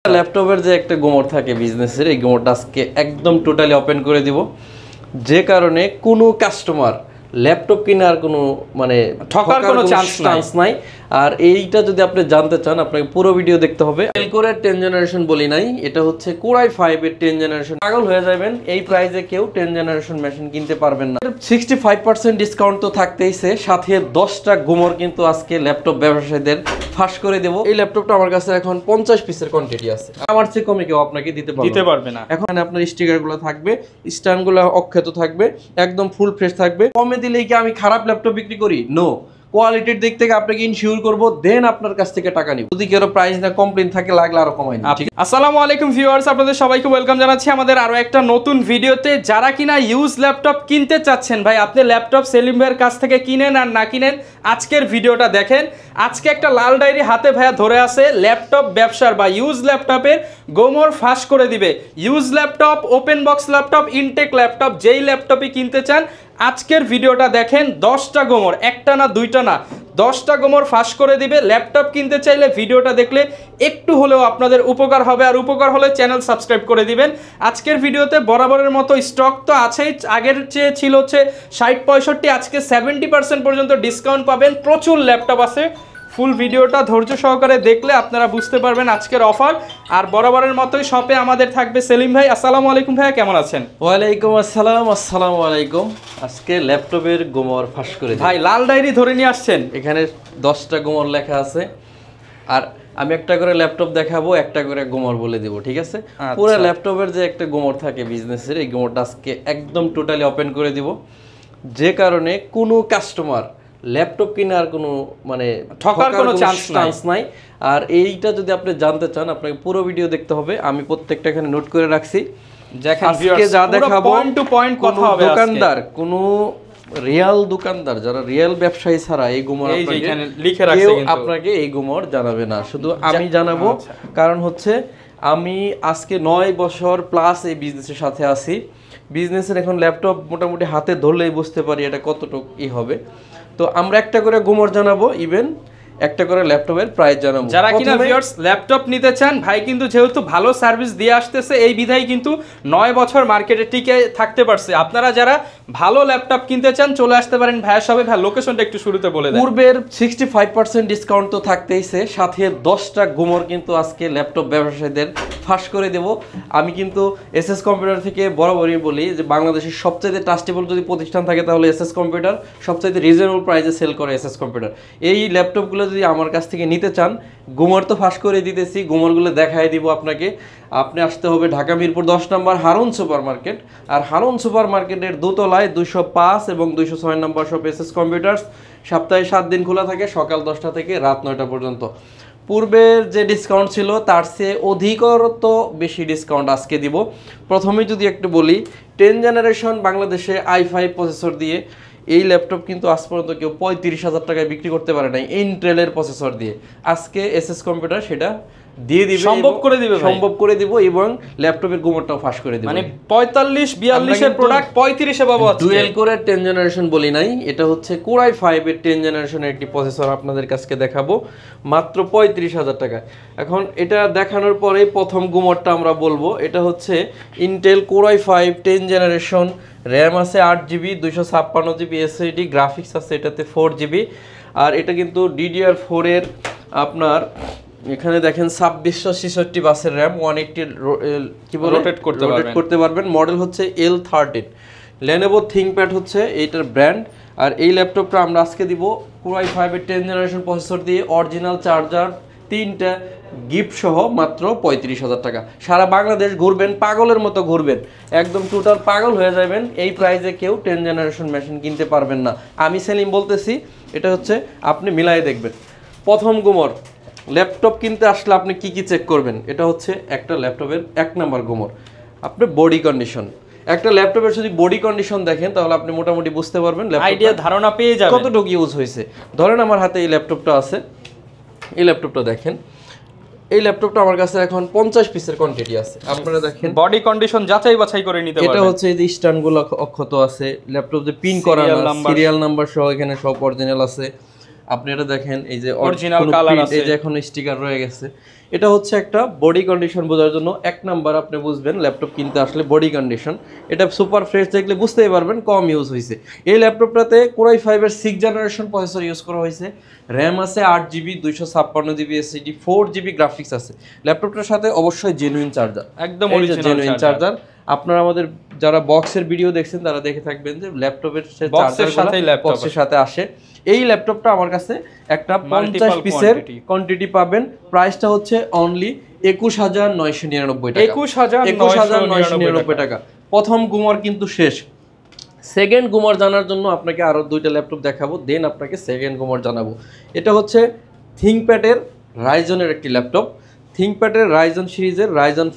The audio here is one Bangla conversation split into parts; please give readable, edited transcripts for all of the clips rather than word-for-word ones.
ল্যাপটপের যে একটা গোমর থাকে বিজনেসের, এই গোমরটা আজকে একদম টোটালি ওপেন করে দিব, যে কারণে কোনো কাস্টমার ল্যাপটপ কেনার কোনো মানে ঠকার কোনো চান্স নাই। আর এইটা যদি আপনি জানতে চান আপনাকে পুরো ভিডিও দেখতে হবে। কোরাই 10 জেনারেশন বলি নাই, এটা হচ্ছে কোরাই 5 এর 10 জেনারেশন। পাগল হয়ে যাবেন, এই প্রাইসে কেউ 10 জেনারেশন মেশিন কিনতে পারবেন না। 65% ডিসকাউন্ট তো থাকতেইছে, সাথে 10টা গোমর কিন্তু আজকে ল্যাপটপ ব্যবসায়ীদের ফাঁস করে দেব। এই ল্যাপটপটা আমার কাছে এখন 50 পিসের কোয়ান্টিটি আছে, আমার চেয়ে কমে কেউ আপনাকে দিতে পারবে না। এখন আপনার স্টিকারগুলো থাকবে, স্ট্যান্ডগুলো অক্ষত থাকবে, একদম ফুল ফ্রেশ থাকবে। কমে দিলেই কি আমি খারাপ ল্যাপটপ বিক্রি করি? নো, কোয়ালিটির দিক থেকে আপনাকে ইনশিওর করব, দেন আপনার কাছ থেকে টাকা নিব। যদি কেউ প্রাইস না কমপ্লেইন থাকে লাগলে আরো কমাই দিই। ঠিক। আসসালামু আলাইকুম ভিউয়ার্স, আপনাদের সবাইকে ওয়েলকাম জানাচ্ছি আমাদের আরো একটা নতুন ভিডিওতে। যারা কিনা ইউজ ল্যাপটপ কিনতে চাচ্ছেন, ভাই আপনি ল্যাপটপ সেলিম ভাইয়ের কাছ থেকে কিনেন আর না কিনেন, আজকের ভিডিওটা দেখেন। আজকে একটা লাল ডায়েরি হাতে ভাইয়া ধরে আছে, ল্যাপটপ ব্যবসার বা ইউজ ল্যাপটপের গোমর ফাঁস করে দিবে। Used laptop, open box laptop, intact laptop, যেই ল্যাপটপই কিনতে চান আজকের ভিডিওটা দেখেন। 10টা গোমর, একটা না দুইটা না, 10টা গোমর ফাঁস করে দিবে। ল্যাপটপ কিনতে চাইলে ভিডিওটা দেখলে একটু হলেও আপনাদের উপকার হবে, আর উপকার হলে চ্যানেল সাবস্ক্রাইব করে দিবেন। আজকের ভিডিওতে বরাবরের মতো স্টক তো আছেই, আগের চেয়ে ছিল হচ্ছে 60-65, আজকে 70% পর্যন্ত ডিসকাউন্ট পাবেন। প্রচুর ল্যাপটপ আছে, ফুল ভিডিওটা ধৈর্য সহকারে দেখলে আপনারা বুঝতে পারবেন আজকের অফার। আর বরাবরের মতোই শপে আমাদের থাকবে সেলিম ভাই। আসসালামু আলাইকুম ভাইয়া, কেমন আছেন? ওয়ালাইকুম আসসালাম। আসসালামু আলাইকুম। আজকে ল্যাপটপের গোমর ফাঁস করে ভাই লাল ডায়েরি ধরে নিয়ে আসছেন, এখানে 10টা গোমর লেখা আছে, আর আমি একটা করে ল্যাপটপ দেখাবো, একটা করে গোমর বলে দেব, ঠিক আছে? পুরো ল্যাপটপের যে একটা গোমর থাকে বিজনেসের, এই গোমরটা আজকে একদম টোটালি ওপেন করে দিব, যে কারণে কোনো কাস্টমার ল্যাপটপ কেনার কোনো মানে ঠকার কোনো চান্স নাই। আর এইটা যদি আপনি জানতে চান আপনাকে পুরো ভিডিও দেখতে হবে। আমি প্রত্যেকটা এখানে নোট করে রাখছি। আজকে যা দেখাবো পয়েন্ট টু পয়েন্ট কথা হবে। দোকানদার, কোনো রিয়েল দোকানদার যারা রিয়েল ব্যবসায়ী ছাড়া এই গোমর লিখে রাখছে, আপনাকে এই গোমর জানাবে না, শুধু আমি জানাবো। কারণ হচ্ছে আমি আজকে 9 বছর প্লাস এই বিজনেসের সাথে আছি। বিজনেসের এখন ল্যাপটপ মোটামুটি হাতে ধরলেই বুঝতে পারি এটা কতটুকু ই হবে। তো আমরা একটা করে গোমর জানাবো, ইভেন একটা করে ল্যাপটপের প্রাইস জানাবো। যারা কিনা ভিউয়ার্স ল্যাপটপ নিতে চান, ভাই কিন্তু যেহেতু ভালো সার্ভিস দিয়ে আসতেছে, এই বিধায় কিন্তু 9 বছর মার্কেটে টিকে থাকতে পারছে। আপনারা যারা ভালো ল্যাপটপ কিনতে চান চলে আসতে পারেন ভাইয়ের সবে। ভাই লোকেশনটা একটু শুরুতে বলে দেন। পূর্বের 65% ডিসকাউন্ট তো থাকতেইছে, সাথে 10টা গোমর কিন্তু আজকে ল্যাপটপ ব্যবসায়ীদের ফাঁস করে দেব। আমি কিন্তু এসএস কম্পিউটার থেকে বরাবরই বলি যে বাংলাদেশের সবচাইতে ট্রাস্টেবল যদি প্রতিষ্ঠান থাকে তাহলে এসএস কম্পিউটার। সবচাইতে রিজনেবল প্রাইসে সেল করে এসএস কম্পিউটার। এই ল্যাপটপগুলো যদি আমার কাছ থেকে নিতে চান, গোমর তো ফাঁস করে দিতেছি, গোমরগুলো দেখাই দিব আপনাকে। আপনি আসতে হবে ঢাকা মিরপুর 10 নম্বর হারুন সুপার মার্কেট, আর হারুন সুপার মার্কেটের দোতলায় 205 এবং 206 নম্বর শপ এসএস কম্পিউটার্স। সপ্তাহে 7 দিন খোলা থাকে, সকাল 10টা থেকে রাত 9টা পর্যন্ত। পূর্বের যে ডিসকাউন্ট ছিল তার চেয়ে অধিকতর বেশি ডিসকাউন্ট আজকে দিব। প্রথমে যদি একটু বলি, 10 জেনারেশন বাংলাদেশে i5 প্রসেসর দিয়ে এই ল্যাপটপ কিন্তু আজ পর্যন্ত কেউ 35,000 টাকায় বিক্রি করতে পারে নাই ইন্টেলের প্রসেসর দিয়ে। আজকে এসএস কম্পিউটার সেটা দিয়ে দিবে, সম্ভব করে দিব এবং ল্যাপটপের গোমরটাও ফাঁস করে দিবে। মানে 45-42 এর প্রোডাক্ট 35 এ পাবো। ডুয়েল কোরের 10 জেনারেশন বলি নাই, এটা হচ্ছে কোরাই 5 এর 10 জেনারেশনের একটি প্রসেসর আপনাদের কাছে দেখাবো মাত্র 35,000 টাকায়। এখন এটা দেখানোর পরে প্রথম গোমরটা আমরা বলবো, এটা হচ্ছে ইন্টেল কোরাই 5 10 জেনারেশন। র্যাম আছে 8GB, 256GB এসএসডি, গ্রাফিক্স আছে এটাতে 4GB। আর এটা কিন্তু DDR4 এর আপনার এখানে দেখেন 2666 বাসের র্যাম, 180 কি বলে রোটেট করতে পারবেন। মডেল হচ্ছে L13। Lenovo ThinkPad হচ্ছে এইটার ব্র্যান্ড। আর এই ল্যাপটপটা আমরা আজকে দিব কোরাই 5 এর 10 জেনারেশন প্রসেসর দিয়ে, অরিজিনাল চার্জার 3টা গিফট সহ মাত্র 35,000 টাকা। সারা বাংলাদেশ ঘুরবেন, পাগলের মতো ঘুরবেন, একদম টোটাল পাগল হয়ে যাবেন। এই প্রাইসে কেউ 10 জেনারেশন মেশিন কিনতে পারবেন না। আমি সেলিম বলতেছি, এটা হচ্ছে আপনি মিলাই দেখবেন। প্রথম গোমর, ল্যাপটপ কিনতে আসলে আপনি কি কি চেক করবেন? এটা হচ্ছে একটা ল্যাপটপের 1 নাম্বার গোমর, আপনি বডি কন্ডিশন। একটা ল্যাপটপের যদি বডি কন্ডিশন দেখেন তাহলে আপনি মোটামুটি বুঝতে পারবেন, আইডিয়া ধারণা পেয়ে যাবেন কতটুকু ইউজ হয়েছে। ধরেন আমার হাতে এই ল্যাপটপটা আছে, এই ল্যাপটপটা দেখেন, এই ল্যাপটপটা আমার কাছে এখন 50 পিসের কোয়ান্টিটি আছে। আপনারা দেখেন বডি কন্ডিশন যাচাই বাছাই করে নিতে পারবেন। এটা হচ্ছে এই যে স্ট্যান্ডগুলো অক্ষত আছে, ল্যাপটপ যে পিন করা, সিরিয়াল নাম্বার সহ এখানে সব অরিজিনাল আছে। আপনি এটা দেখেন, এই যে অরিজিনাল কালার আছে, এই যে এখন স্টিকার রয়ে গেছে। এটা হচ্ছে একটা বডি কন্ডিশন বোঝার জন্য। এক নাম্বার আপনি বুঝবেন ল্যাপটপ কিনতে আসলে বডি কন্ডিশন। এটা সুপার ফ্রেশ দেখলে বুঝতেই পারবেন কম ইউজ হয়েছে। এই ল্যাপটপটাতে কোরাই 5 এর 6 জেনারেশন প্রসেসর ইউজ করা হয়েছে। র্যাম আছে 8GB, 256GB SSD, 4GB graphics আছে। ল্যাপটপটার সাথে অবশ্যই জেনুইন চার্জার, একদম অরিজিনাল জেনুইন চার্জার। আপনারা আমাদের যারা বক্সের ভিডিও দেখছেন তারা দেখে থাকবেন যে ল্যাপটপের বক্সের সাথে আসে। এই ল্যাপটপটা আমার কাছে একটা 50 পিসের কোয়ান্টিটি পাবেন। প্রাইসটা হচ্ছে অনলি 21999 টাকা। 21999 টাকা। প্রথম গুমর কিন্তু শেষ। সেকেন্ড গুমর জানার জন্য আপনাকে আরো দুইটা ল্যাপটপ দেখাবো, দেন আপনাকে সেকেন্ড গুমর জানাবো। এটা হচ্ছে থিংকপ্যাডের রাইজনের একটি ল্যাপটপ। থিংকপ্যাডের রাইজন সিরিজের রাইজন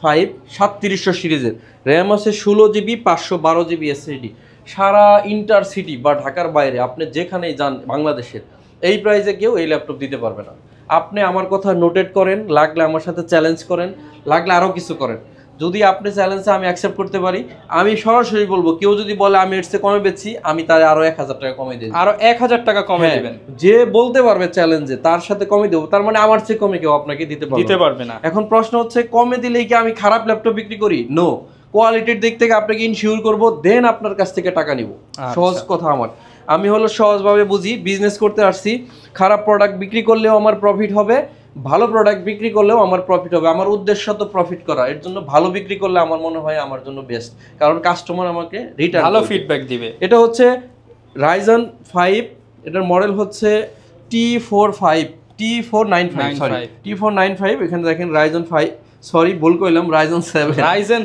5 3700 সিরিজের, র্যাম আছে 16GB, 512GB এসএসডি। সারা ইন্টারসিটি বা ঢাকার বাইরে আপনি যেখানেই যান বাংলাদেশের, এই প্রাইসে কেউ এই ল্যাপটপ দিতে পারবে না। আপনি আমার কথা নোটেট করেন, লাগলে আমার সাথে চ্যালেঞ্জ করেন, লাগলে আরও কিছু করেন। যদি আপনি চ্যালেঞ্জে আমি অ্যাকসেপ্ট করতে পারি, আমি সরাসরি বলবো, কেউ যদি বলে আমি এর চেয়ে কমে বেচছি, আমি তার আরো 1000 টাকা কমে দিই, আরো 1000 টাকা কমে দিবেন। যে বলতে পারবে চ্যালেঞ্জে তার সাথে কমে দেবো, তার মানে আমার চেয়ে কমে কেউ আপনাকে দিতে পারবে না। এখন প্রশ্ন হচ্ছে, কমে দিলেই কি আমি খারাপ ল্যাপটপ বিক্রি করি? নো, কোয়ালিটির দিক থেকে আপনাকে ইনশিওর করবো, দেন আপনার কাছ থেকে টাকা নিব। সহজ কথা আমার, আমি হলো সহজভাবে বুঝি, বিজনেস করতে আসছি। খারাপ প্রোডাক্ট বিক্রি করলেও আমার প্রফিট হবে, ভালো প্রোডাক্ট বিক্রি করলেও আমার প্রফিট হবে। আমার উদ্দেশ্য তো প্রফিট করা, এর জন্য ভালো বিক্রি করলে আমার মনে হয় আমার জন্য বেস্ট, কারণ কাস্টমার আমাকে রিটার্ন ভালো ফিডব্যাক দিবে। এটা হচ্ছে রাইজন 5, এটার মডেল হচ্ছে T495, এখানে দেখেন রাইজন 5, সরি ভুল কইলাম, রাইজন 7, রাইজন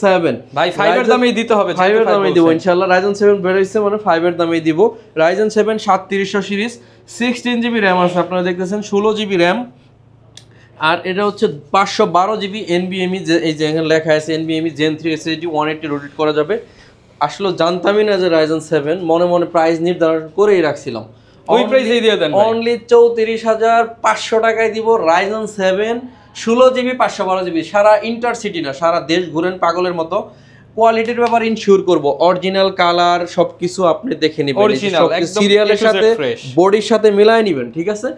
7 ভাই 5 এর দামেই দিতে হবে, 5 এর দামেই দিব ইনশাআল্লাহ। রাইজন 7 বের হইছে মানে 5 এর দামেই দিব। রাইজন 7 3700 সিরিজ, 16GB র্যাম আছে, আপনারা দেখতেছেন 16GB র্যাম। আর এটা হচ্ছে 512GB NVMe, এই যে এখানে লেখা আছে NVMe Gen 3 SSD, 180 রোটেট করা যাবে। আসলে জানতামই না যে রাইজন 7, মনে মনে প্রাইস নির্ধারণ করেই রাখছিলাম। ওই প্রাইসেই দিয়ে দেন, অনলি 34500 টাকায় দিব রাইজন 7 16GB 512GB। সারা ইন্টারসিটি না, সারা দেশ ঘুরেন পাগলের মতো। কোয়ালিটির ব্যাপার ইনশিওর করব, অরিজিনাল কালার সবকিছু আপনি দেখে নেবেন, অরিজিনাল একদম সিরিয়ালের সাথে বডির সাথে মিলায় নেবেন, ঠিক আছে?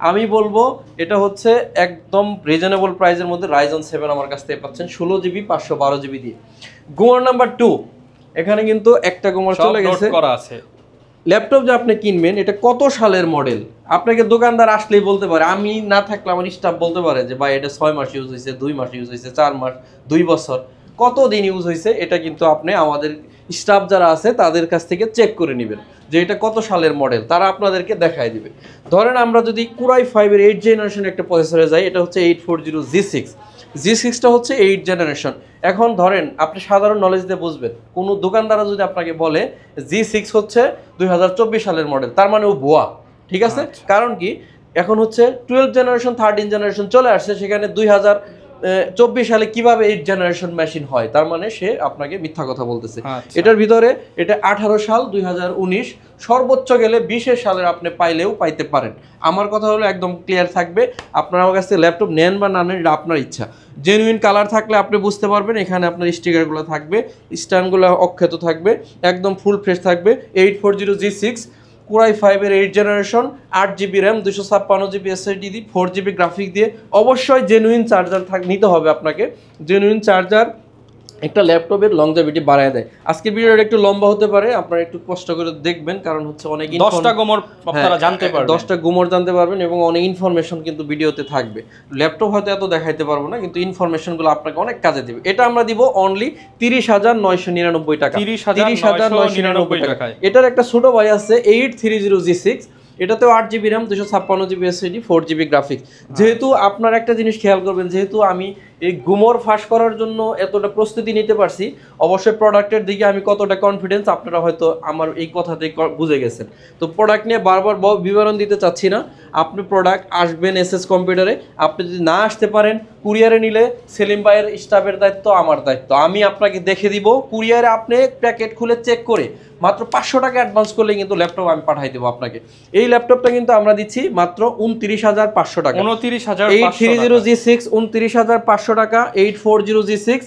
আমি বলবো এটা হচ্ছে একদম রিজনেবল প্রাইসের মধ্যে রাইজন 7 আমার কাছ থেকে পাচ্ছেন 16GB 512GB দিয়ে। গুমর নাম্বার 2, এখানে কিন্তু একটা গুমর চলে গেছে করা আছে। ল্যাপটপ যে আপনি কিনবেন, এটা কত সালের মডেল আপনাকে দোকানদার আসলেই বলতে পারে, আমি না থাকলে আমার স্টাফ বলতে পারে যে ভাই এটা 6 মাস ইউজ হয়েছে, 2 মাস ইউজ হয়েছে, 4 মাস, 2 বছর, কত দিন ইউজ হয়েছে, এটা কিন্তু আপনি আমাদের স্টাফ যারা আছে তাদের কাছ থেকে চেক করে নেবেন যে এটা কত সালের মডেল, তারা আপনাদেরকে দেখায় দিবে। ধরেন আমরা যদি কোরাই 5 এর 8 জেনারেশন একটা প্রসেসরে যাই, এটা হচ্ছে 840G6, G6টা হচ্ছে 8 জেনারেশন। এখন ধরেন আপনি সাধারণ নলেজ দিয়ে বুঝবেন, কোনো দোকানদার যদি আপনাকে বলে G6 হচ্ছে 2024 সালের মডেল, তার মানে ও ভুয়া, ঠিক আছে? কারণ কি, এখন হচ্ছে 12 জেনারেশন 13 জেনারেশন চলে আসছে, সেখানে 2024 সালে কিভাবে 8 জেনারেশন মেশিন হয়, তার মানে সে আপনাকে মিথ্যা কথা বলতেছে। এটার ভিতরে এটা 18 সাল, 2019, সর্বোচ্চ গেলে 20 সালের আপনি পাইলেও পাইতে পারেন। আমার কথা হলো একদম ক্লিয়ার থাকবে, আপনার আমার কাছে ল্যাপটপ নেন বা না নেন এটা আপনার ইচ্ছা। জেনুইন কালার থাকলে আপনি বুঝতে পারবেন, এখানে আপনার স্টিকারগুলো থাকবে, স্ট্যান্ডগুলো অক্ষত থাকবে, একদম ফুল ফ্রেশ থাকবে। 840G6 কোরাই 5 এর 8 generation, 8GB RAM, 256GB SSD দিয়ে, 4GB গ্রাফিক দিয়ে। অবশ্যই জেনুইন চার্জার নিতে হবে আপনাকে। জেনুইন চার্জার একটা ল্যাপটপের লংজিভিটি বাড়ায় দেয়। আজকে ভিডিওটা একটু লম্বা হতে পারে, আপনারা একটু কষ্ট করে দেখবেন, কারণ হচ্ছে অনেক 10টা গুমর আপনারা জানতে পারবেন, 10টা গুমর জানতে পারবেন এবং অনেক ইনফরমেশন কিন্তু ভিডিওতে থাকবে। ল্যাপটপ হয়তো এত দেখাইতে পারবো না, কিন্তু ইনফরমেশনগুলো আপনাকে অনেক কাজে দেবে। এটা আমরা দিব অনলি 30,999 টাকা, 30,999 টাকা। এটার একটা ছোট ভাই আছে 830G6, এটাতেও 8GB RAM, 256GB SSD, 4GB graphics. যেহেতু আপনার একটা জিনিস খেয়াল করবেন, যেহেতু আমি এই গুমর ফাঁস করার জন্য এতটা প্রস্তুতি নিতে পারছি, অবশ্যই প্রোডাক্টের দিকে আমি কতটা কনফিডেন্স আপনারা হয়তো আমার এই কথাতে বুঝে গেছেন। তো প্রোডাক্ট নিয়ে বারবার বিবরণ দিতে চাচ্ছি না। আপনি প্রোডাক্ট আসবেন এসএস কম্পিউটারে, আপনি যদি না আসতে পারেন কুরিয়ারে নিলে সেলিম ভাইয়ের স্টাফের দায়িত্ব, আমার দায়িত্ব। আমি আপনাকে দেখে দিব, কুরিয়ারে আপনি প্যাকেট খুলে চেক করে মাত্র 500 টাকা অ্যাডভান্স করলে কিন্তু ল্যাপটপ আমি পাঠাই দেবো আপনাকে। এই ল্যাপটপটা কিন্তু আমরা দিচ্ছি মাত্র 29,500 টাকা, 830G6 29,500 টাকা, 840G6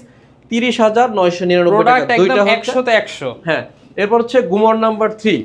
30,999 টাকা, দুইটা 100 তে 100। হ্যাঁ, এরপর হচ্ছে গুমর নাম্বার 3,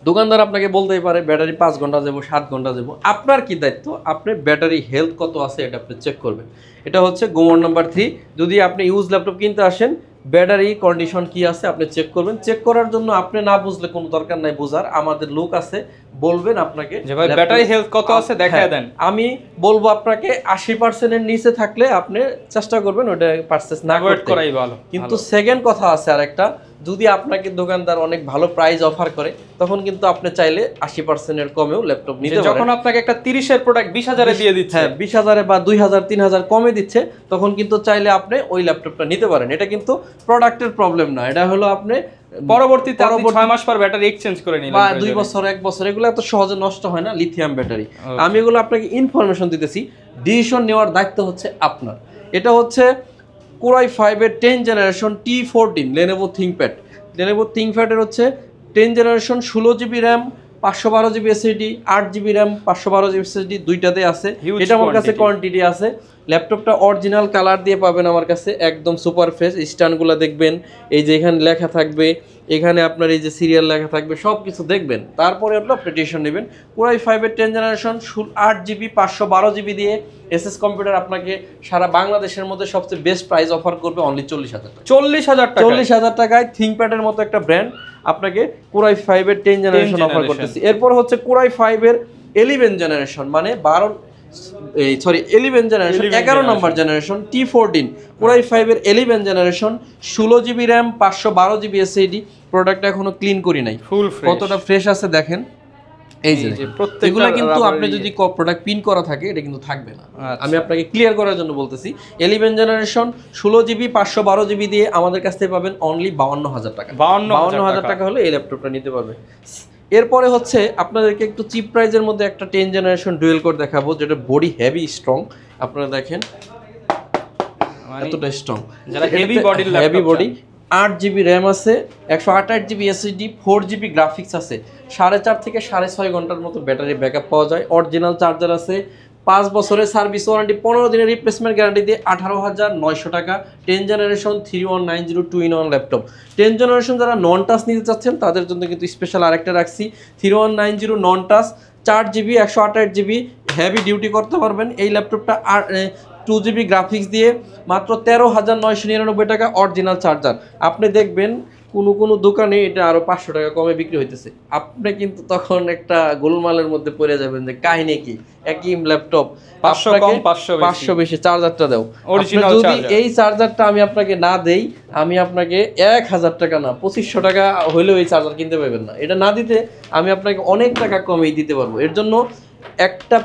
দোকানদার আপনাকে বলতেই পারে ব্যাটারি 5 ঘন্টা যাবো 7 ঘন্টা যাবো, আপনার কি দায়িত্ব আপনি ব্যাটারি হেলথ কত আছে এটা আপনি চেক করবেন। এটা হচ্ছে গুমর নাম্বার 3। যদি আপনি ইউজ ল্যাপটপ কিনতে আসেন ব্যাটারি কন্ডিশন কি আছে আপনি চেক করবেন। চেক করার জন্য আপনি না বুঝলে কোনো দরকার নাই বোঝার, আমাদের লোক আছে বলবেন আপনাকে যে ভাই ব্যাটারি হেলথ কত আছে দেখায় দেন। আমি বলবো আপনাকে 80% এর নিচে থাকলে আপনি চেষ্টা করবেন ওটা পারচেজ না করাই ভালো। কিন্তু সেকেন্ড কথা আছে আরেকটা, যদি আপনাকে দোকানদার অনেক ভালো প্রাইস অফার করে তখন কিন্তু আপনি চাইলে 80% এর কমেও ল্যাপটপ নিতে পারেন। যখন আপনাকে একটা 30 এর প্রোডাক্ট 20,000 এ দিয়ে দিচ্ছে, হ্যাঁ 20,000 বা 2,000 3,000 কমে দিচ্ছে, তখন কিন্তু চাইলে আপনি ওই ল্যাপটপটা নিতে পারেন। এটা কিন্তু প্রোডাক্টের প্রবলেম না, এটা হলো আপনি পরবর্তীতে 6 মাস পর ব্যাটারি এক্সচেঞ্জ করে নিলেন বা 2 বছর 1 বছর, এগুলো এত সহজে নষ্ট হয় না লিথিয়াম ব্যাটারি। আমি এগুলো আপনাকে ইনফরমেশন দিতেছি, ডিসিশন নেওয়ার দায়িত্ব হচ্ছে আপনার। এটা হচ্ছে Core i5 এর 10 generation T14 Lenovo ThinkPad। Lenovo ThinkPad এর হচ্ছে 10 generation 16 GB RAM 512 GB SSD, 8 GB RAM 512 GB SSD, দুইটাতে আছে। এটা আমার কাছে কোয়ান্টিটি আছে। ল্যাপটপটা অরিজিনাল কালার দিয়ে পাবেন আমার কাছে, একদম সুপার ফ্রেশ। স্ট্যান্ডগুলো দেখবেন, এই যে এখানে লেখা থাকবে, এখানে আপনার এই যে সিরিয়াল লেখা থাকবে, সব কিছু দেখবেন, তারপরে হলো আপনি ডিসিশন নেবেন। Core i5 এর 10 জেনারেশন 8 জিবি 512 জিবি দিয়ে এসএস কম্পিউটার আপনাকে সারা বাংলাদেশের মধ্যে সবচেয়ে বেস্ট প্রাইস অফার করবে অনলি 40,000 টাকা। 40,000 টাকায় ThinkPad এর মতো একটা ব্র্যান্ড আপনাকে Core i5 এর 10 জেনারেশন অফার করতেছি। এরপর হচ্ছে Core i5 এর 11 জেনারেশন, মানে 11 জেনারেশন 11 নম্বর জেনারেশন T14 Core i5 এর 11 generation 16 GB RAM 512 GB SSD. প্রোডাক্টটা এখনো ক্লিন করি নাই, ফুল ফ্রেশ, কতটা ফ্রেশ আছে দেখেন। এই যে প্রত্যেকগুলা কিন্তু আপনি যদি প্রোডাক্ট পিন করা থাকে এটা কিন্তু থাকবে না। আমি আপনাকে ক্লিয়ার করার জন্য বলতেছি, 11 জেনারেশন 16 জিবি 512 জিবি দিয়ে আমাদের কাছ থেকে পাবেন অনলি 52,000 টাকা। 52,000 টাকা হলে এই ল্যাপটপটা নিতে পারবে। এরপরে হচ্ছে আপনাদেরকে একটু চিপ প্রাইজের মধ্যে একটা 10 জেনারেশন ডুয়েল কোর দেখাবো, যেটা বডি হেভি স্ট্রং। আপনারা দেখেন এতটা স্ট্রং, যারা হেভি বডি 8 জিবি র্যাম আছে, 128 জিবি এসএসডি, 4 জিবি গ্রাফিক্স আছে, 4.5 থেকে 6.5 ঘন্টার মতো ব্যাটারি ব্যাকআপ পাওয়া যায়। অরিজিনাল চার্জার আছে, 5 বছরের সার্ভিস ওয়ারেন্টি, 15 দিনের রিপ্লেসমেন্ট গ্যারান্টি দিয়ে 18,900 টাকা। 10 জেনারেশন 3190 2-in-1 ল্যাপটপ। 10 জেনারেশন যারা নন টাচ নিতে চাচ্ছেন তাদের জন্য কিন্তু স্পেশাল আরেকটা রাখছি, 3190 নন touch, 4 GB 128 GB, heavy duty করতে পারবেন এই ল্যাপটপটা। আর 2 জিবি গ্রাফিক্স দিয়ে মাত্র 13,999 টাকা। অরিজিনাল চার্জার আপনি দেখবেন কোনো দোকানে এটা আরো 500 টাকা কমে বিক্রি হইতেছে, আপনি কিন্তু তখন একটা গোলমালের মধ্যে পড়ে যাবেন যে কাহিনী কি, একই ল্যাপটপ 500 কম 500 বেশি, চার্জারটা দাও অরিজিনাল যদি চার্জার। এই চার্জারটা আমি আপনাকে না দেই, আমি আপনাকে 1,000 টাকা না 2,500 টাকা হইলেও এই চার্জার কিনতে পারবেন না। এটা না দিতে আমি আপনাকে অনেক টাকা কমেই দিতে পারবো। এর জন্য একটা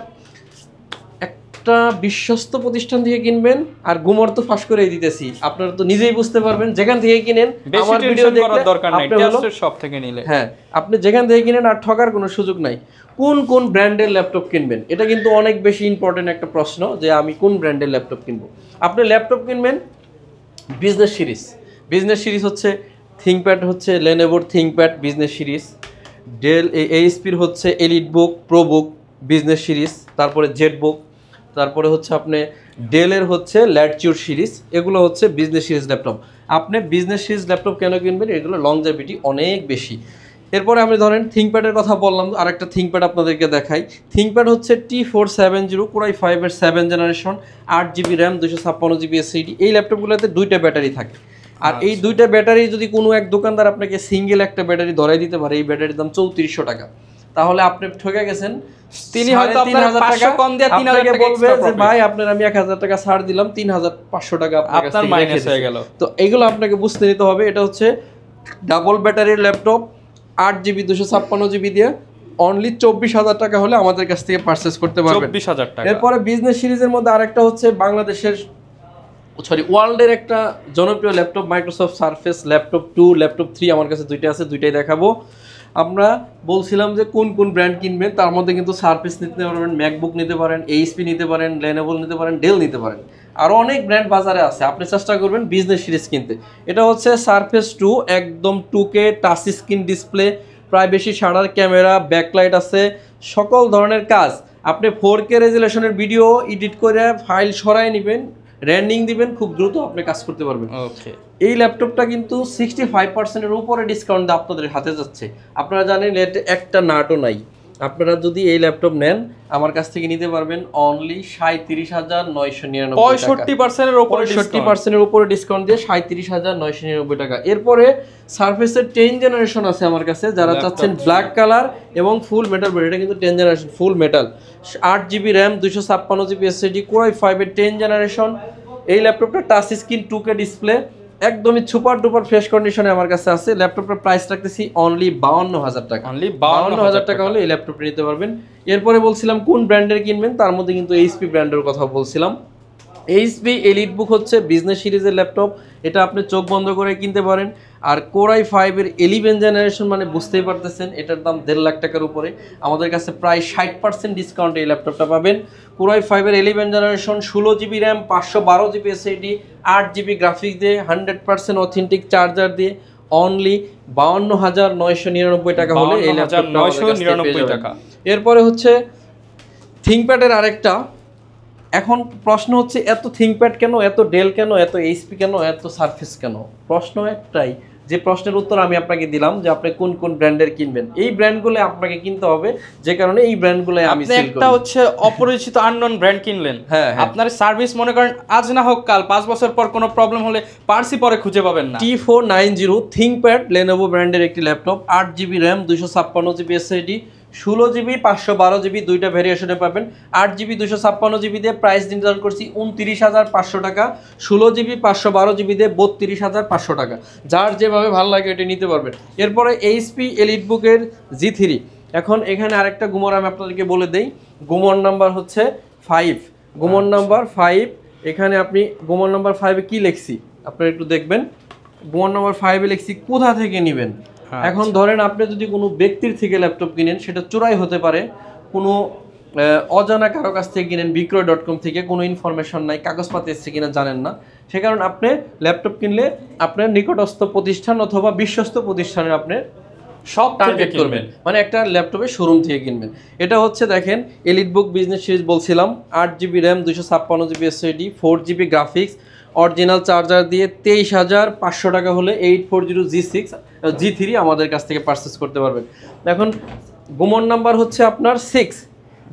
বিশ্বস্ত প্রতিষ্ঠান থেকে কিনবেন। আর গুমর তো ফাঁস করে দিতেছি, আপনারা তো নিজেই বুঝতে পারবেন, যেখান থেকে কিনেন আমার ভিডিও দেখার দরকার নাই, টেস্টের সব থেকে নিলে। হ্যাঁ, আপনি যেখান থেকে কিনেন আর ঠকার কোনো সুযোগ নাই। কোন ব্র্যান্ডের ল্যাপটপ কিনবেন, এটা কিন্তু অনেক বেশি ইম্পর্টেন্ট একটা প্রশ্ন, যে আমি কোন ব্র্যান্ডের ল্যাপটপ কিনবো। আপনি ল্যাপটপ কিনবেন বিজনেস সিরিজ হচ্ছে ThinkPad, হচ্ছে Lenovo ThinkPad business series, Dell এইচপির হচ্ছে এলিটবুক প্রোবুক বিজনেস সিরিজ, তারপরে জেটবুক, তারপরে হচ্ছে আপনি ডেলের হচ্ছে ল্যাটিটিউড সিরিজ, এগুলো হচ্ছে বিজনেস সিরিজ ল্যাপটপ। আপনি বিজনেস সিরিজ ল্যাপটপ কেন কিনবেন, এগুলো লংজেভিটি অনেক বেশি। এরপরে আমি ধরেন ThinkPad-এর কথা বললাম, আরেকটা ThinkPad আপনাদেরকে দেখাই। ThinkPad হচ্ছে T470 Core i5 এর 7 generation, 8 GB RAM 256 GB SSD. এই ল্যাপটপগুলোতে 2টা ব্যাটারি থাকে, আর এই 2টা ব্যাটারি যদি কোনো এক দোকানদার আপনাকে সিঙ্গেল একটা ব্যাটারি ধরাই দিতে পারে, এই ব্যাটারির দাম 3400 টাকা, তাহলে আপনি ঠকে গেছেন। তিনি হয়তো আপনার 500 কম দিয়ে 3000 টাকা বলবে যে ভাই আপনার আমি 1000 টাকা ছাড় দিলাম, 3500 টাকা আপনার মাইনাস হয়ে গেল। তো এগুলো আপনাকে বুঝতে নিতে হবে। এটা হচ্ছে ডাবল ব্যাটারির ল্যাপটপ, 8 জিবি 256 জিবি দিয়ে অনলি 24,000 টাকা হলে আমাদের কাছ থেকে পারচেজ করতে পারবেন। 24,000 টাকা। এরপরে বিজনেস সিরিজের মধ্যে আরেকটা হচ্ছে বাংলাদেশের ওয়ার্ল্ডের একটা জনপ্রিয় laptop, Microsoft surface laptop 2 laptop 3 আমার কাছে দুইটা আছে, দুইটাই দেখাবো। আমরা বলছিলাম যে কোন ব্র্যান্ড কিনবেন, তার মধ্যে কিন্তু সারফেস নিতে পারবেন, ম্যাকবুক নিতে পারেন, এইচপি নিতে পারেন, Lenovo নিতে পারেন, ডেল নিতে পারেন, আরও অনেক ব্র্যান্ড বাজারে আছে। আপনি চেষ্টা করবেন বিজনেস সিরিজ কিনতে। এটা হচ্ছে সারফেস 2, একদম 2K touch screen display, privacy shutter camera, backlight আছে, সকল ধরনের কাজ। আপনি 4K রেজুলেশনের ভিডিও এডিট করে ফাইল সরাই নেবেন, র্যান্ডিং দিবেন, খুব দ্রুত আপনি কাজ করতে পারবেন। ওকে, এই ল্যাপটপটা কিন্তু 65%-এর উপরে ডিসকাউন্ট দিয়ে আপনাদের হাতে যাচ্ছে। আপনারা জানেন এতে একটা নাটও নাই। আপনারা যদি এই ল্যাপটপ নেন আমার কাছ থেকে নিতে পারবেন অনলি 37,999 টাকা। 65%-এর উপরে 65%-এর উপরে ডিসকাউন্ট দিয়ে 37,999 টাকা। এরপরে সারফেসের 10 জেনারেশন আছে আমার কাছে, যারা চাচ্ছেন ব্ল্যাক কালার এবং ফুল মেটাল বডি। এটা কিন্তু 10 জেনারেশন ফুল metal, 8GB RAM, 256GB SSD, Core i5-এর 10 generation. এই ল্যাপটপটা টাচ স্ক্রিন 2K ডিসপ্লে, একদমই সুপার ডুপার ফ্রেশ কন্ডিশনে আমার কাছে আছে। ল্যাপটপটার প্রাইস রাখতেছি অনলি 52,000 টাকা। অনলি 52,000 টাকা হলে এই ল্যাপটপটা নিতে পারবেন। এরপরে বলছিলাম কোন ব্র্যান্ডের কিনবেন, তার মধ্যে কিন্তু এইচপি ব্র্যান্ডের কথা বলছিলাম। এইচপি এলিটবুক হচ্ছে বিজনেস সিরিজের ল্যাপটপ, এটা আপনি চোখ বন্ধ করে কিনতে পারেন। আর Core i5-এর 11 জেনারেশন মানে বুঝতেই পারতেছেন এটার দাম 1.5 লাখ টাকার উপরে। আমাদের কাছে প্রায় 60% ডিসকাউন্টে এই ল্যাপটপটা পাবেন। Core i5-এর 11 generation, 16GB RAM, 512GB SSD, 8GB graphics দিয়ে, 100% অথেন্টিক চার্জার দিয়ে অনলি 52,999 টাকা হলে এই ল্যাপটপটা 52,999 টাকা। এরপরে হচ্ছে থিংকপ্যাডের আরেকটা। এখন প্রশ্ন হচ্ছে এত থিংকপ্যাড কেন, এত ডেল কেন, এত এইচপি কেন, এত সারফেস কেন? প্রশ্ন একটাই, যে প্রশ্নের উত্তর আমি আপনাকে দিলাম যে আপনি কোন কোন ব্র্যান্ডের কিনবেন। এই ব্র্যান্ডগুলো আপনাকে কিনতে হবে, যে কারণে এই ব্র্যান্ডগুলো আমি সেল করি। একটা হচ্ছে অপরিচিত আননোন ব্র্যান্ড কিনলেন, হ্যাঁ, আপনার সার্ভিস মনে করেন আজ না হোক কাল, 5 বছর পর কোনো প্রবলেম হলে পার্সি পরে খুঁজে পাবেন না। T490 থিংকপ্যাড Lenovo ব্র্যান্ডের একটি laptop, 8GB RAM, 256GB SSD, 16GB 512GB দুইটা ভেরিয়েশনে পাবেন। 8GB 256GB দিয়ে প্রাইস নির্ধারণ করছি 29,500 টাকা, 16GB 512GB দিয়ে 32,500 টাকা। যার যেভাবে ভালো লাগে এটা নিতে পারবেন। এরপরে এইচপি এলিটবুকের G3। এখন এখানে আরেকটা গুমর আমি আপনাদেরকে বলে দেই, গুমর নাম্বার হচ্ছে 5, গুমর নাম্বার 5। এখানে আপনি গুমর নাম্বার 5-এ কি লিখছি আপনারা একটু দেখবেন। গুমর নাম্বার 5-এ লিখছি কোথা থেকে নেবেন। এখন ধরেন আপনি যদি কোনো ব্যক্তির থেকে ল্যাপটপ কিনেন, সেটা চোরাই হতে পারে, কোনো অজানা কারো কাছ থেকে কিনেন, বিক্রয়.com থেকে, কোনো ইনফরমেশন নাই, কাগজপাতি এসছে কিনা জানেন না, সে কারণে আপনি ল্যাপটপ কিনলে আপনার নিকটস্থ প্রতিষ্ঠান অথবা বিশ্বস্ত প্রতিষ্ঠানের আপনি সব টার্গেট করবেন, মানে একটা ল্যাপটপের শোরুম থেকে কিনবেন। এটা হচ্ছে দেখেন এলিটবুক বিজনেস সিরিজ বলছিলাম, 8GB RAM, 256GB SSD, 4GB graphics, original charger দিয়ে 23,500 টাকা হলে 840G3 আমাদের কাছ থেকে পারচেস করতে পারবেন। এখন গুমর নাম্বার হচ্ছে আপনার 6,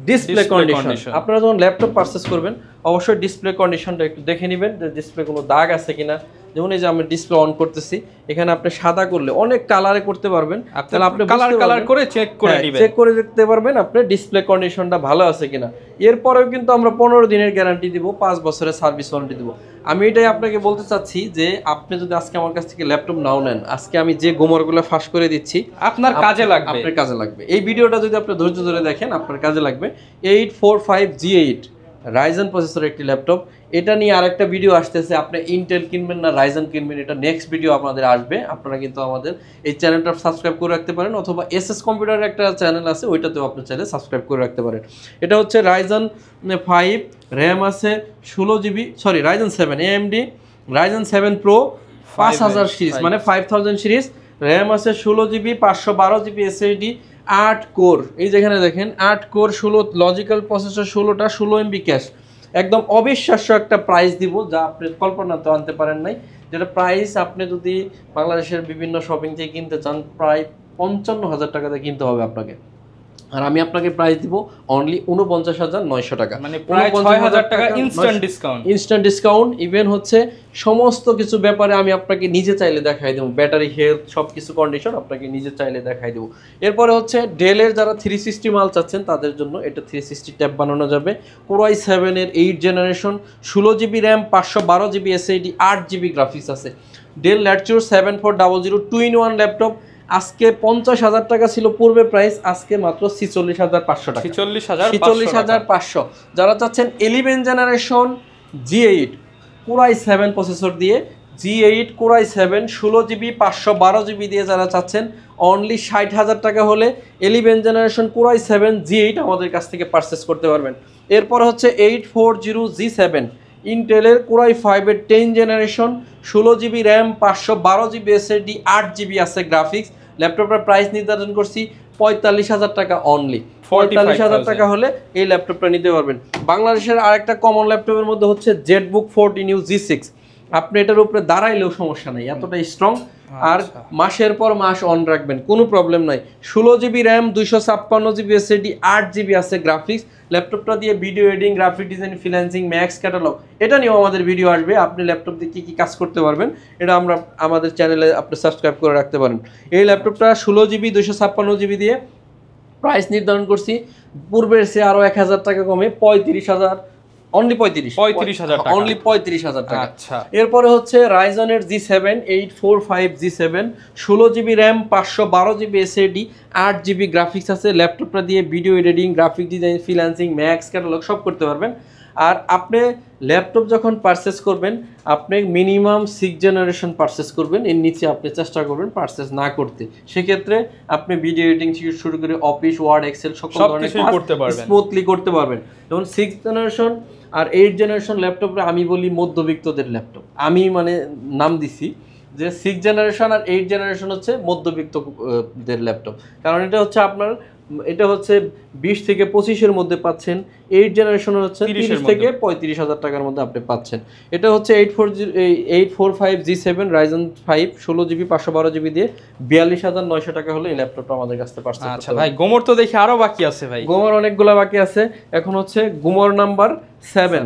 ডিসপ্লে কন্ডিশন। আপনারা যখন ল্যাপটপ পারচেস করবেন অবশ্যই ডিসপ্লে কন্ডিশনটা একটু দেখে নেবেন যে ডিসপ্লে কোনো দাগ আছে কিনা। যেমন এই যে আমি ডিসপ্লে অন করতেছি, এখানে আপনি সাদা করলে অনেক কালারে করতে পারবেন, তাহলে আপনি কালার করে চেক করে নেবেন, চেক করে দেখতে পারবেন আপনার ডিসপ্লে কন্ডিশনটা ভালো আছে কিনা। এরপরেও কিন্তু আমরা 15 দিনের গ্যারান্টি দিব, 5 বছরের সার্ভিস ওয়ারেন্টি দিব। আমি এটাই আপনাকে বলতে চাচ্ছি যে আপনি যদি আজকে আমার কাছ থেকে ল্যাপটপ নাও নেন, আজকে আমি যে গোমরগুলো ফাঁস করে দিচ্ছি আপনার কাজে লাগবে, আপনার কাজে লাগবে। এই ভিডিওটা যদি আপনি ধৈর্য ধরে দেখেন আপনার কাজে লাগবে। 845G8 রাইজেন প্রসেসর একটি ল্যাপটপ, এটা নিয়ে আরেকটা ভিডিও আসতেছে। আপনি ইন্টেল কিনবেন না রাইজেন কিনবেন, এটা নেক্সট ভিডিও আপনাদের আসবে। আপনারা কিন্তু আমাদের এই চ্যানেলটা সাবস্ক্রাইব করে রাখতে পারেন, অথবা এসএস কম্পিউটারের একটা চ্যানেল আছে ওইটাতেও আপনি চাইলে সাবস্ক্রাইব করে রাখতে পারেন। এটা হচ্ছে রাইজেন 5, র্যাম আছে 16GB, sorry Ryzen 7 AMD Ryzen 7 Pro 5000 series, মানে 5000 সিরিজ, র্যাম আছে 16GB, 512GB SSD, 8 কোর। এই যেখানে দেখেন 8 কোর, 16 লজিক্যাল প্রসেসর, 16টা 16MB ক্যাশ। একদম অবিশ্বাস্য একটা প্রাইস দিব, যা আপনি কল্পনাতে আনতে পারেন নাই। যেটা প্রাইস আপনি যদি বাংলাদেশের বিভিন্ন শপিং থেকে কিনতে চান প্রায় 55,000 টাকাতে কিনতে হবে আপনাকে, আর আমি আপনাকে প্রাইস দিব অনলি 49,900 টাকা, মানে প্রায় 6,000 টাকা ইনস্ট্যান্ট ডিসকাউন্ট। ইভেন হচ্ছে সমস্ত কিছু ব্যাপারে আমি আপনাকে নিজে চাইলে দেখাই দেবো, ব্যাটারি হেলথ সব কিছু কন্ডিশন আপনাকে নিজে চাইলে দেখাই দেবো। এরপরে হচ্ছে ডেলের যারা 360 মাল চাচ্ছেন তাদের জন্য এটা 360 ট্যাব বানানো যাবে। Core i7-এর 8 generation, 16GB RAM, 512GB SSD, 8GB graphics আছে। Dell Latitude 7400 2-in-1 laptop. আজকে 50,000 টাকা ছিল পূর্বে প্রাইস, আজকে মাত্র 46,500 টাকা, 46,500। যারা চাচ্ছেন 11 generation G8 Core i7 processor দিয়ে, G8 Core i7 16GB 512GB দিয়ে যারা চাচ্ছেন অনলি 60,000 টাকা হলে 11 জেনারেশন Core i7 G8 আমাদের কাছ থেকে পারচেস করতে পারবেন। এরপর হচ্ছে 840G7 ইন্টেলের Core i5-এর 10 generation, 16GB RAM, 512GB SSD, 8GB আছে গ্রাফিক্স। ল্যাপটপের প্রাইস নির্ধারণ করছি 45,000 টাকা অনলি। 45,000 টাকা হলে এই ল্যাপটপটা নিতে পারবেন। বাংলাদেশের আরেকটা কমন ল্যাপটপের মধ্যে হচ্ছে জেটবুক 14U G6। আপনি এটার উপরে দাঁড়াইলেও সমস্যা নেই, এতটা স্ট্রং। আর মাসের পর মাস অন রাখবেন, কোনো প্রবলেম নাই। 16GB RAM, 256GB SSD, 8GB আছে গ্রাফিক্স। ল্যাপটপটা দিয়ে video editing, graphic design, freelancing, max catalogue এটা নিয়েও আমাদের ভিডিও আসবে। আপনি ল্যাপটপ দিয়ে কী কী কাজ করতে পারবেন এটা আমরা আমাদের চ্যানেলে আপনি সাবস্ক্রাইব করে রাখতে পারেন। এই ল্যাপটপটা 16GB 256GB দিয়ে প্রাইস নির্ধারণ করছি পূর্বের সে আরও 1000 টাকা কমে 35,000, অনলি 35,000 টাকা, অনলি 35,000 টাকা। আচ্ছা, এরপরে হচ্ছে রাইজনের G7 845 G7, 16GB RAM, 512GB SSD, 8GB graphics আছে। ল্যাপটপটা দিয়ে video editing, graphic design, freelancing, max catalogue সব করতে পারবেন। আর আপনি ল্যাপটপ যখন পারচেস করবেন আপনি মিনিমাম 6 জেনারেশন পারচেস করবেন, এর নিচে আপনি চেষ্টা করবেন পারচেস না করতে। সেক্ষেত্রে আপনি ভিডিও এডিটিং থেকে শুরু করে অফিস, ওয়ার্ড, এক্সেল সকল ধরনের কাজ করতে পারবেন, স্মুথলি করতে পারবেন। যেমন 6 জেনারেশন আর 8 জেনারেশন ল্যাপটপে আমি বলি মধ্যবিত্তদের ল্যাপটপ। আমি মানে নাম দিছি যে 6 জেনারেশন আর 8 জেনারেশন হচ্ছে মধ্যবিত্তদের ল্যাপটপ, কারণ এটা হচ্ছে আপনার এটা হচ্ছে 20 থেকে 25-এর মধ্যে পাচ্ছেন। 8 জেনারেশন হচ্ছে 30 থেকে 35,000 টাকার মধ্যে আপনি পাচ্ছেন। এটা হচ্ছে 845 G7 Ryzen 5 16GB 512GB দিয়ে 42,900 টাকা হলে এই ল্যাপটপটা আমাদের কাছ থেকে পাচ্ছেন। আচ্ছা ভাই, গোমর তো দেখি আরো বাকি আছে ভাই। গোমর অনেকগুলো বাকি আছে। এখন হচ্ছে গোমর নাম্বার 7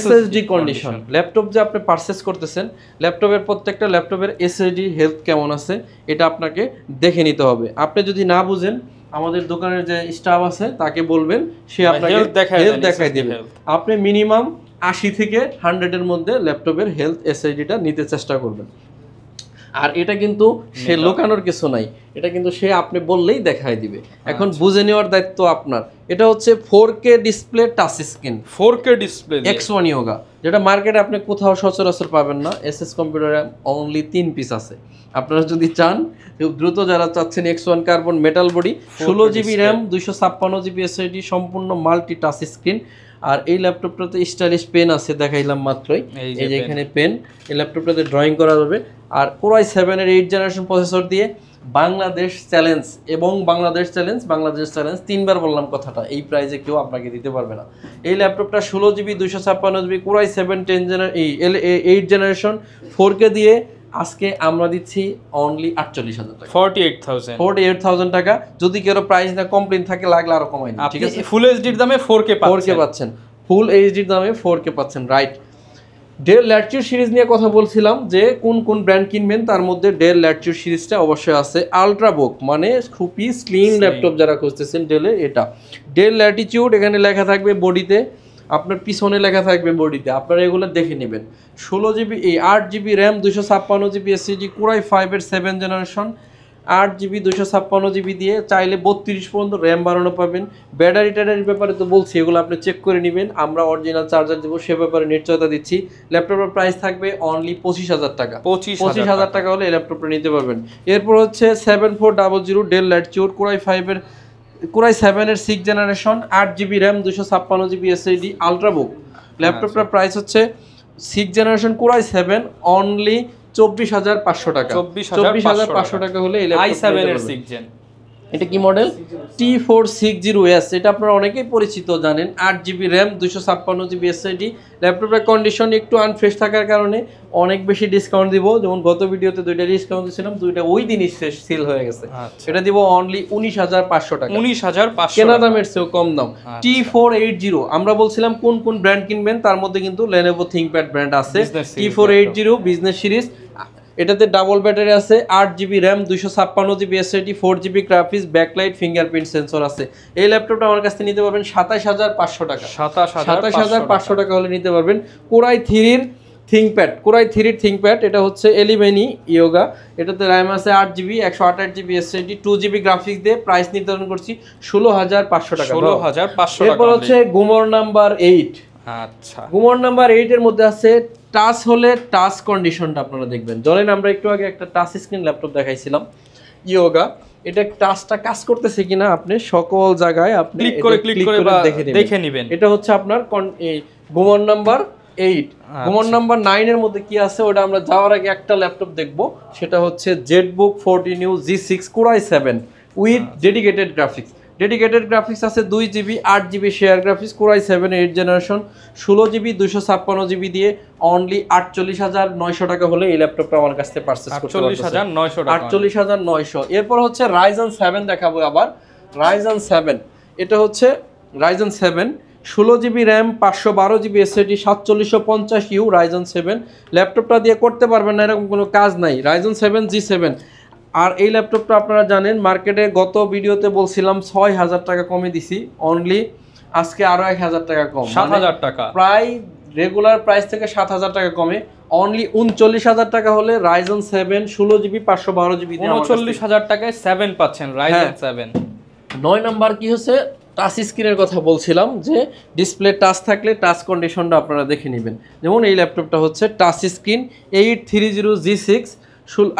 SSD কন্ডিশন। ল্যাপটপ যে আপনি পারচেস করতেছেন, ল্যাপটপের প্রত্যেকটা ল্যাপটপের SSD হেলথ কেমন আছে এটা আপনাকে দেখে নিতে হবে। আপনি যদি না বুঝেন আমাদের দোকানের যে স্টাফ আছে তাকে বলবেন, সে আপনাকে হেলথ দেখায় দেবে। আপনি মিনিমাম 80 থেকে 100 এর মধ্যে ল্যাপটপের হেলথ SSDটা নিতে চেষ্টা করবেন। আর এটা কিন্তু সে লোকানোর কিছু নাই, এটা কিন্তু সে আপনি বললেই দেখায় দিবে। এখন বুঝে নেওয়ার দায়িত্ব আপনার। এটা হচ্ছে 4K display touch screen, 4K display X1 Yoga, যেটা মার্কেটে আপনি কোথাও সচরাচর পাবেন না। এসএস কম্পিউটারে অনলি 3 পিস আছে। আপনারা যদি চান দ্রুত, যারা চাচ্ছেন X1 carbon metal body, 16GB RAM, 256GB SSD, সম্পূর্ণ মাল্টি টাচ স্ক্রিন। আর এই ল্যাপটপটাতে স্টাইলিশ পেন আছে, দেখাইলাম মাত্রই, এই যে এখানে পেন। এই ল্যাপটপটাতে ড্রয়িং করা যাবে। আর Core i7 এর 8 জেনারেশন প্রসেসর দিয়ে বাংলাদেশ চ্যালেঞ্জ এবং বাংলাদেশ চ্যালেঞ্জ 3বার বললাম কথাটা, এই প্রাইসে কেউ আপনাকে দিতে পারবে না। এই ল্যাপটপটা 16GB 256GB Core i7 8 generation 4K দিয়ে আজকে আমরা দিচ্ছি অনলি 48,000 টাকা, 48,000 টাকা। যদি কেউ প্রাইস না কমপ্লেইন থাকে লাগলে আরো কমাই দিই, ঠিক আছে? ফুল এইচডির দামে 4K পাচ্ছেন, ফুল এইচডির দামে 4K পাচ্ছেন, রাইট। ডেল ল্যাটিটিউড সিরিজ নিয়ে কথা বলছিলাম যে কোন কোন ব্র্যান্ড কিনবেন, তার মধ্যে ডেল ল্যাটিটিউড সিরিজটা অবশ্যই আছে। আলট্রাবুক মানে খুবই স্লিম ল্যাপটপ যারা খুঁজতেছেন ডেলের, এটা ডেল ল্যাটিটিউড। এখানে লেখা থাকবে বডিতে, আপনার পিছনে লেখা থাকবে বডিতে, আপনারা এগুলো দেখে নেবেন। 16GB 8GB RAM, 256GB SSD, Core i5 এর 7 জেনারেশন, 8GB 256GB দিয়ে চাইলে 32 পর্যন্ত র্যাম বাড়ানো পাবেন। ব্যাটারির ব্যাপারে তো বলছি, এগুলো আপনি চেক করে নেবেন, আমরা অরিজিনাল চার্জার দেবো, সে ব্যাপারে নিশ্চয়তা দিচ্ছি। ল্যাপটপের প্রাইস থাকবে অনলি 25,000 টাকা, 25,000 টাকা হলে এই ল্যাপটপটা নিতে পারবেন। এরপর হচ্ছে 7400 ডেল ল্যাটিটিউড Core i7 এর 6 generation, 8GB RAM, 256GB SSD, ultrabook. ল্যাপটপটার প্রাইস হচ্ছে 6 জেনারেশন Core i7 অনলি 24,500 টাকা, 24,500 টাকা হলে এই i7 এর 6 জেন। এটা কি মডেল? T460S। এটা আপনারা অনেকেই পরিচিত জানেন। 8GB RAM, 256GB SSD। ল্যাপটপের কন্ডিশন একটু আনফ্রেশ থাকার কারণে অনেক বেশি ডিসকাউন্ট দিব। যেমন গত ভিডিওতে 2টা ডিসকাউন্ট দিয়েছিলাম, 2টা ওই দিনই সেল হয়ে গেছে। এটা দিব অনলি 19,500 টাকা, 19,500, কেনা দামের চেয়েও কম দাম। T480 আমরা বলছিলাম কোন কোন ব্র্যান্ড কিনবেন, তার মধ্যে কিন্তু Lenovo ThinkPad ব্র্যান্ড আছে। T480 বিজনেস সিরিজ, এটাতে ডাবল ব্যাটারি আছে, 8GB RAM, 256GB SSD, 4GB graphics, backlight, fingerprint sensor আছে। এই ল্যাপটপটা আমার কাছ থেকে নিতে পারবেন 27,500 টাকা, 27,500 টাকা হলে নিতে পারবেন। Core i3 এর ThinkPad, এটা হচ্ছে এলিভেনি ইয়োগা। এটাতে র্যাম আছে 8GB 128GB SSD, 2GB graphics দিয়ে প্রাইস নির্ধারণ করছি 16,500 টাকা, 16,500 টাকা। এরপর হচ্ছে গুমর নাম্বার 8। আচ্ছা, গুমর নাম্বার 8 এর মধ্যে আছে টাচ হলে টাচ কন্ডিশনটা আপনারা দেখবেন। ধরেন আমরা একটু আগে একটা টাচ স্ক্রিন ল্যাপটপ দেখাইছিলাম ইয়োগা, এটা টাচটা কাজ করতেছে কিনা আপনি সকল জায়গায় আপনি ক্লিক করে দেখে নেবেন। এটা হচ্ছে আপনার গুমর নাম্বার 8। গুমর নাম্বার 9 এর মধ্যে কি আছে ওটা আমরা যাওয়ার আগে একটা ল্যাপটপ দেখবো, সেটা হচ্ছে Jetbook 14U G6 Core i7 with dedicated graphics. Dedicated graphics আছে 2 GB 8 GB share graphics, Core i7 8th generation, 16 GB 256 GB দিয়ে অনলি 48,900 টাকা হলে এই ল্যাপটপটা আমার কাছ থেকে পারচেজ করতে পারবেন। 48,900 টাকা, 48,900। এরপর হচ্ছে Ryzen 7 দেখাবো আবার। Ryzen 7 এটা হচ্ছে Ryzen 7 16 GB RAM 512 GB SSD 4750U Ryzen 7। ল্যাপটপটা দিয়ে করতে পারবেন না এরকম কোনো কাজ নাই। Ryzen 7 G7। আর এই ল্যাপটপটা আপনারা জানেন মার্কেটে গত ভিডিওতে বলছিলাম 6,000 টাকা কমে দিছি, অনলি আজকে আরো 1,000 টাকা কম, 7,000 টাকা, প্রায় রেগুলার প্রাইস থেকে 7,000 টাকা কমে অনলি 39,000 টাকা হলে Ryzen 7 16 GB 512 GB 39,000 টাকায় 7 পাচ্ছেন Ryzen 7। 9 নাম্বার কি হচ্ছে টাচ স্ক্রিনের কথা বলছিলাম, যে ডিসপ্লে টাচ থাকলে টাচ কন্ডিশনটা আপনারা দেখে নেবেন। যেমন এই ল্যাপটপটা হচ্ছে touch screen 830G6,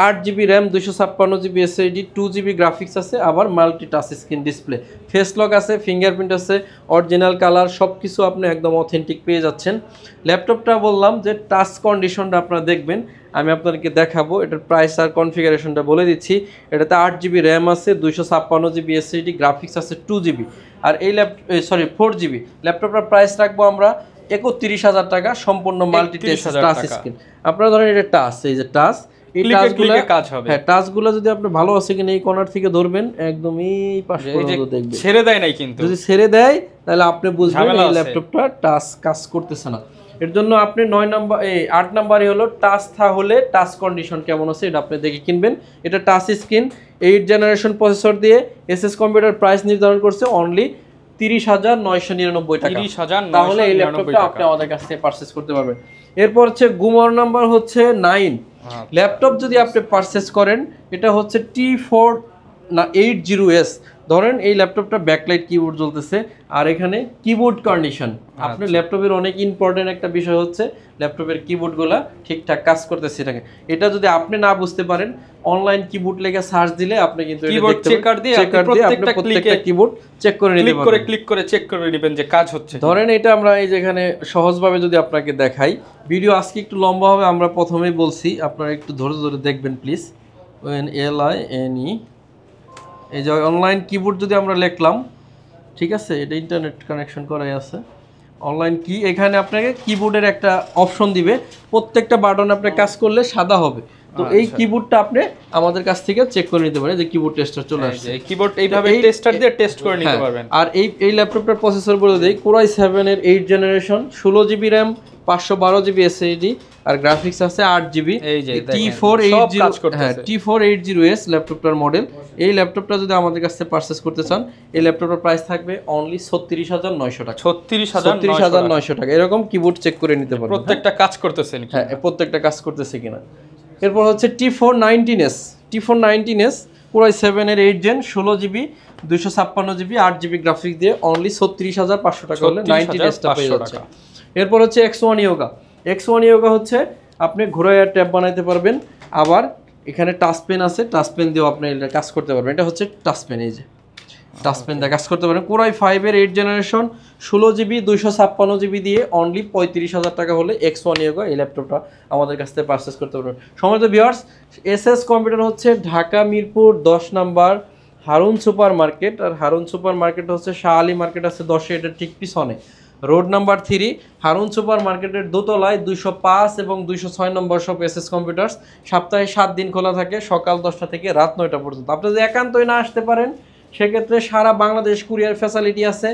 8 GB RAM 256 GB SSD, 2 GB graphics আছে, আবার multi touch screen display, face lock আছে, ফিঙ্গারপ্রিন্ট আছে, অরিজিনাল কালার, সব কিছু আপনি একদম অথেন্টিক পেয়ে যাচ্ছেন। ল্যাপটপটা বললাম যে টাচ কন্ডিশনটা আপনারা দেখবেন, আমি আপনাদেরকে দেখাবো। এটার প্রাইস আর কনফিগারেশনটা বলে দিচ্ছি। এটাতে 8 GB র্যাম আছে, 256 GB SSD, গ্রাফিক্স আছে 2 GB, আর এই 4 GB। ল্যাপটপটার প্রাইস রাখবো আমরা 31,000 টাকা, সম্পূর্ণ মাল্টি টাচ স্ক্রিন। আপনারা ধরেন এটা টাচ, এই যে টাচ, এই টাচগুলো কাজ হবে। হ্যাঁ, টাচগুলো যদি আপনি ভালো আছে কিনা এই কর্নার থেকে ধরবেন, একদম এই পাশ পর্যন্ত দেখবেন, ছেড়ে দেয় নাই কিন্তু। যদি ছেড়ে দেয় তাহলে আপনি বুঝবেন এই ল্যাপটপটা টাচ কাজ করতেছে না। এর জন্য আপনি 8 নাম্বারই হলো টাচ হলে টাচ কন্ডিশন কেমন আছে এটা আপনি দেখে কিনবেন। এটা touch screen 8th generation processor দিয়ে এসএস কম্পিউটার প্রাইস নির্ধারণ করছে অনলি 30,999 টাকা। তাহলে এই ল্যাপটপটা আপনি আমাদের কাছ থেকে পারচেজ করতে পারবেন। এরপর হচ্ছে গুমর নাম্বার হচ্ছে 9। ল্যাপটপ যদি আপনি পারচেজ করেন, এটা হচ্ছে T480S। ধরেন এই ল্যাপটপটা ব্যাকলাইট কিবোর্ড জ্বলতেছে, আর এখানে কিবোর্ড কন্ডিশন। আপনার ল্যাপটপের অনেক ইম্পর্টেন্ট একটা বিষয় হচ্ছে ল্যাপটপের কিবোর্ডগুলো ঠিকঠাক কাজ করতেছে নাকি। এটা যদি আপনি না বুঝতে পারেন, অনলাইন কিবোর্ড লেগে সার্চ দিলে আপনি কিন্তু কিবোর্ড চেকার দিয়ে প্রত্যেকটা কিবোর্ড চেক করে নিতে পারবেন, ক্লিক করে চেক করে নেবেন যে কাজ হচ্ছে। ধরেন এটা আমরা এই যেখানে সহজভাবে যদি আপনাকে দেখাই, ভিডিও আজকে একটু লম্বা হবে, আমরা প্রথমেই বলছি আপনারা একটু ধৈর্য ধরে দেখবেন প্লিজ। ONLINE, এই যে অনলাইন কিবোর্ড যদি আমরা লিখলাম, ঠিক আছে, এটা ইন্টারনেট কানেকশন করাই আছে। অনলাইন কি, এখানে আপনাকে কিবোর্ডের একটা অপশন দিবে, প্রত্যেকটা বাটন আপনি কাজ করলে সাদা হবে। তো এই কিবোর্ডটা আপনি আমাদের কাছ থেকে চেক করে নিতে পারেন, যে কিবোর্ড টেস্টার চলে আসছে। এই কিবোর্ড এইভাবে টেস্টার দিয়ে টেস্ট করে নিতে পারবেন। আর এই ল্যাপটপটার প্রসেসর বলে দেই, Core i7 এর 8th generation, 16 GB RAM 512 GB SSD, আর গ্রাফিক্স আছে 8 GB। এই যে T480S ল্যাপটপটার মডেল। এই ল্যাপটপটা যদি আমাদের কাছ থেকে পারচেজ করতে চান, এই ল্যাপটপটার প্রাইস থাকবে অনলি 36,900 টাকা। 36,900 টাকা। এরকম কিবোর্ড চেক করে নিতে পারবেন, প্রত্যেকটা কাজ করতেছে নাকি, হ্যাঁ প্রত্যেকটা কাজ করতেছে কিনা। এরপর হচ্ছে T419S Core i7 এর 8th gen, 16 GB 256 GB 8 GB graphics দিয়ে অনলি 36,500 টাকা হলে 19S টা পেয়ে যাচ্ছে। এরপর হচ্ছে X1 Yoga। X1 Yoga হচ্ছে আপনি ঘোরায় ট্যাব বানাইতে পারবেন, আবার এখানে টাচ পেন আছে, টাচ পেন দিয়েও আপনি এটা কাজ করতে পারবেন। এটা হচ্ছে টাচ পেন, এই যে টাচ পেন দিয়ে কাজ করতে পারেন। Core i5 এর 8th জেনারেশন, 16 GB 256 GB দিয়ে অনলি 35,000 টাকা হলে X1 Yoga এই ল্যাপটপটা আমাদের কাছ থেকে পারচেজ করতে পারবেন। সম্মানিত ভিউয়ার্স, এসএস কম্পিউটার হচ্ছে Dhaka Mirpur 10 number Harun super market, আর হারুন সুপার মার্কেট হচ্ছে শাহ আলী মার্কেট আছে 10-এ, এটা ঠিক পিছনে, রোড নাম্বার 3 হারুন সুপার মার্কেটের দোতলায় 205 এবং 206 নম্বর শপ এসএস কম্পিউটার্স। সপ্তাহে 7 দিন খোলা থাকে, সকাল 10টা থেকে রাত 9টা পর্যন্ত। আপনি যদি একান্তই না আসতে পারেন, সেক্ষেত্রে সারা বাংলাদেশ কুরিয়ার ফ্যাসিলিটি আছে।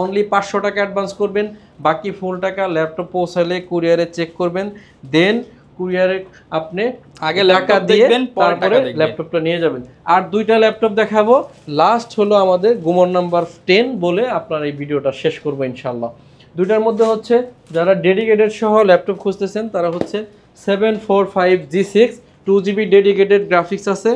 অনলি 500 টাকা অ্যাডভান্স করবেন, বাকি ফুল টাকা ল্যাপটপ পৌঁছালে কুরিয়ারে চেক করবেন, দেন কুরিয়ারে আপনি আগে টাকা দিয়ে তারপরে ল্যাপটপটা নিয়ে যাবেন। আর 2টা ল্যাপটপ দেখাবো, লাস্ট হলো আমাদের গুমর নাম্বার 10 বলে আপনার এই ভিডিওটা শেষ করবো ইনশাল্লাহ। 2টার মধ্যে হচ্ছে যারা ডেডিকেটেড সহ ল্যাপটপ খুঁজতেছেন, তারা হচ্ছে 745G6, 2 GB ডেডিকেটেড গ্রাফিক্স আছে,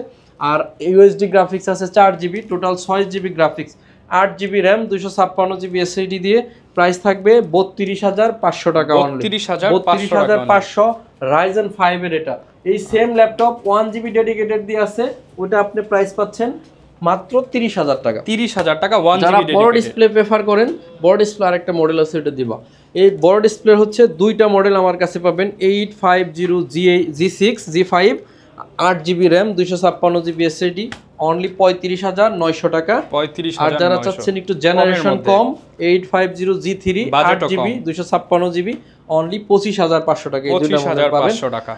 আর USD গ্রাফিক্স আছে 4 GB, total 6 GB graphics, 8 GB RAM 256 GB SSD দিয়ে প্রাইস থাকবে 32,500 টাকা অনলি। 32,500 Ryzen 5 এর এটা। এই সেম ল্যাপটপ 1 GB ডেডিকেটেড দিয়ে আছে, ওটা আপনি প্রাইস পাচ্ছেন মাত্র 30,000 টাকা। 30,000 টাকা 1 GB। যারা বড় ডিসপ্লে প্রেফার করেন, বড় ডিসপ্লে আরেকটা মডেল আছে, এটা দিবা। এই বড় ডিসপ্লে হচ্ছে 2টা মডেল আমার কাছে পাবেন, 850G6 G5, 8 GB RAM 256 GB SSD, only 35,900 টাকা। 35,900 আর যারা চাচ্ছেন একটু জেনারেশন কম 850G3 8GB 256GB অনলি 25,500 টাকা। এই দুটো মডেল পাবেন। 25,500 টাকা।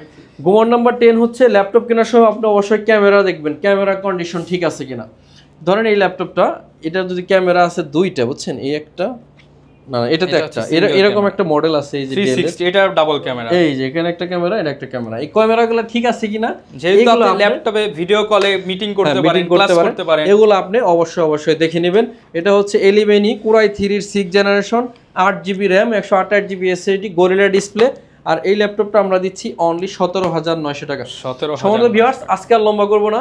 গুমর নাম্বার 10 হচ্ছে ল্যাপটপ কেনার সময় আপনি অবশ্যই ক্যামেরা দেখবেন, ক্যামেরা কন্ডিশন ঠিক আছে কিনা। ধরেন এই ল্যাপটপটা, এটা যদি ক্যামেরা আছে দুইটা, বুঝছেন, এই একটা না এটাতে একটা, এরকম একটা মডেল আছে এই যে 360, এটা ডাবল ক্যামেরা। এই যে এখানে একটা ক্যামেরা, এটা একটা ক্যামেরা, এই ক্যামেরাগুলো ঠিক আছে কিনা, যেহেতু আপনি ল্যাপটপে ভিডিও কলে মিটিং করতে পারেন, ক্লাস করতে পারেন, এগুলো আপনি অবশ্যই দেখে নেবেন। এটা হচ্ছে 11E Core i3 এর 6th generation, 8GB RAM 128GB SSD, gorilla display. আর এই ল্যাপটপটা আমরা দিচ্ছি অনলি 17,900 টাকা। 17,000। সম্মানিত ভিউয়ার্স, আজকে আর লম্বা করব না,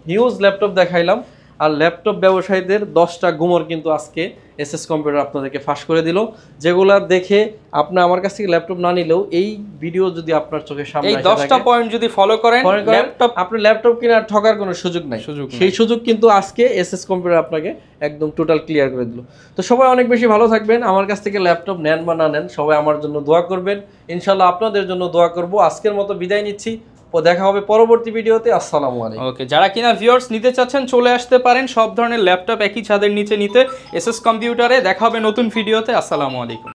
হিউজ ল্যাপটপ দেখাইলাম। আর ল্যাপটপ ব্যবসায়ীদের 10টা গুমর কিন্তু আজকে এসএস কম্পিউটার আপনাদেরকে ফাঁস করে দিল, যেগুলা দেখে আপনি আমার কাছ থেকে ল্যাপটপ না নিলেও এই ভিডিও যদি আপনার চোখের সামনে এই 10টা পয়েন্ট যদি ফলো করেন, ল্যাপটপ আপনি ল্যাপটপ কিনে আর ঠকার কোনো সুযোগ নাই। সেই সুযোগ কিন্তু আজকে এসএস কম্পিউটার আপনাকে একদম টোটাল ক্লিয়ার করে দিল। তো সবাই অনেক বেশি ভালো থাকবেন। আমার কাছ থেকে ল্যাপটপ নেন বা না নেন, সবাই আমার জন্য দোয়া করবেন। ইনশাআল্লাহ আপনাদের জন্য দোয়া করব। আজকের মতো বিদায় নিচ্ছি, ও দেখা হবে পরবর্তী ভিডিওতে। আসসালামু আলাইকুম। ওকে, যারা কিনা ভিউয়ার্স নিতে চাচ্ছেন চলে আসতে পারেন সব ধরনের ল্যাপটপ একই ছাদের নিচে নিতে এসএস কম্পিউটারে। দেখা হবে নতুন ভিডিওতে। আসসালামু আলাইকুম।